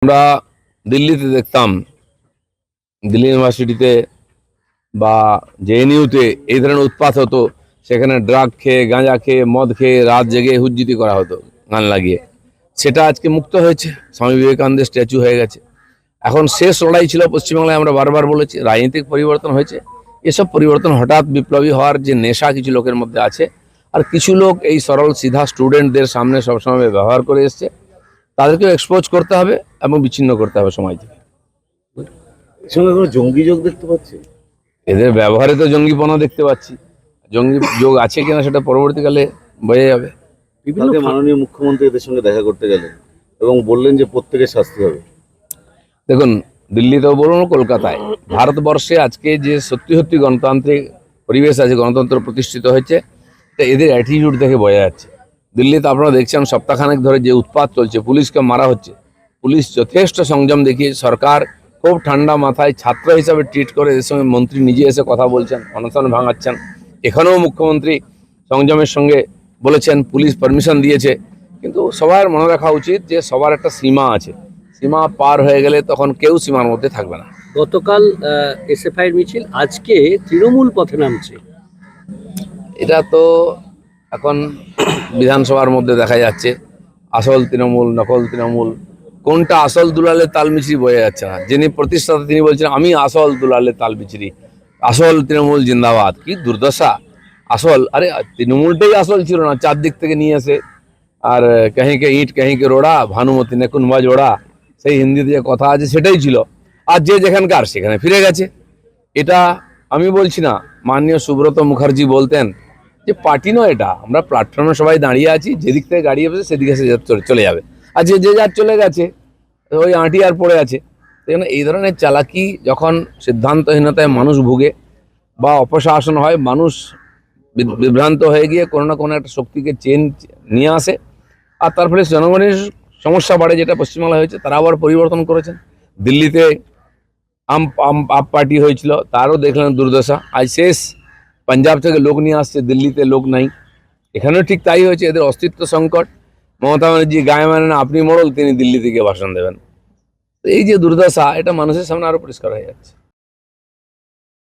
আমরা দিল্লিতে দেখতাম, দিল্লি ইউনিভার্সিটিতে বা জেএনইউতে এই ধরনের উৎপাত হতো। সেখানে ড্রাগ খেয়ে, গাঁজা খেয়ে, মদ খেয়ে রাত জেগে হুজ্জিতি করা হতো গান লাগিয়ে। সেটা আজকে মুক্ত হয়েছে, স্বামী বিবেকানন্দের স্ট্যাচু হয়ে গেছে। এখন শেষ লড়াই ছিল পশ্চিমবাংলায়, আমরা বারবার বলেছি রাজনৈতিক পরিবর্তন হয়েছে। এসব পরিবর্তন হঠাৎ বিপ্লবী হওয়ার যে নেশা কিছু লোকের মধ্যে আছে, আর কিছু লোক এই সরল সিধা স্টুডেন্টদের সামনে সবসময় ব্যবহার করে এসছে, তাদেরকে এক্সপোজ করতে হবে এবং বিচ্ছিন্ন করতে হবে সমাজ থেকে। সঙ্গে কোনো জঙ্গি যোগ দেখতে পাচ্ছি? এদের ব্যবহারে তো জঙ্গিপনা দেখতে পাচ্ছি, জঙ্গি যোগ আছে কিনা সেটা পরবর্তীকালে বোঝা যাবে। কালকে মাননীয় মুখ্যমন্ত্রী এদের সঙ্গে দেখা করতে গেলেন এবং বললেন যে প্রত্যেকের শাস্তি হবে। দেখুন, দিল্লিতেও বলুন, কলকাতায়, ভারতবর্ষে আজকে যে সত্যি সত্যি গণতান্ত্রিক পরিবেশ আছে, গণতন্ত্র প্রতিষ্ঠিত হয়েছে, এটা এদের অ্যাটিটিউড দেখে বোঝা যাচ্ছে। দিল্লিতে আপনারা দেখছেন সপ্তাহখানেক ধরে যে উৎপাত চলছে, পুলিশকে মারা হচ্ছে, পুলিশ যথেষ্ট সংযম দেখিয়ে, সরকার খুব ঠান্ডা মাথায় ছাত্র হিসাবে ট্রিট করে এর সঙ্গে মন্ত্রী নিজে এসে কথা বলছেন, অনশন ভাঙাচ্ছেন। এখানেও মুখ্যমন্ত্রী সংযমের সঙ্গে বলেছেন, পুলিশ পারমিশন দিয়েছে। কিন্তু সবার মনে রাখা উচিত যে সবার একটা সীমা আছে, সীমা পার হয়ে গেলে তখন কেউ সীমার মধ্যে থাকবে না। গতকাল এসএফআইয়ের মিছিল, আজকে তৃণমূল পথে নামছে। এটা তো এখন বিধানসভার মধ্যে দেখা যাচ্ছে, আসল তৃণমূল নকল তৃণমূল, কোনটা আসল দুলালে তাল মিছরি বোঝা যাচ্ছে না। যিনি প্রতিষ্ঠাতা তিনি বলছেন আমি আসল দুলালে তাল মিছরি, আসল তৃণমূল জিন্দাবাদ। কি দুর্দশা! আসল, আরে তৃণমূলটাই আসল ছিল না, চারদিক থেকে নিয়ে এসে। আর কাহিঁকে ইট কাহিঁকে রোড়া, ভানুমতি নে কুনবা জোড়া, সেই হিন্দিতে যে কথা আছে সেটাই ছিল। আর যে যেখানকার সেখানে ফিরে গেছে। এটা আমি বলছি না, মাননীয় সুব্রত মুখার্জি বলতেন যে পার্টি নয়, এটা আমরা প্ল্যাটফর্মে সবাই দাঁড়িয়ে আছি, যেদিক থেকে গাড়ি এসেছে সেদিকে সে চলে যাবে। আর যে যার চলে গেছে, ওই আঁটি আর পড়ে আছে। এই ধরনের চালাকি যখন সিদ্ধান্তহীনতায় মানুষ ভুগে বা অপশাসন হয়, মানুষ বিভ্রান্ত হয়ে গিয়ে কোনো না কোনো একটা শক্তিকে নিয়ে আসে, আর তার ফলে জনগণের সমস্যা বাড়ে। যেটা পশ্চিমবাংলায় হয়েছে, তারা আবার পরিবর্তন করেছেন। দিল্লিতে আপ পার্টি হয়েছিল, তারও দেখলেন দুর্দশা। আজ শেষ, পাঞ্জাব থেকে লোক নিয়ে আসছে, দিল্লিতে লোক নাই। এখানেও ঠিক তাই হয়েছে, এদের অস্তিত্ব সংকট। মমতা ব্যানার্জি গায়ে মানে না, আপনি মোড়ল, তিনি দিল্লি থেকে ভাষণ দেবেন। এই যে দুর্দশা, এটা মানুষের সামনে আরো পরিষ্কার হয়ে যাচ্ছে।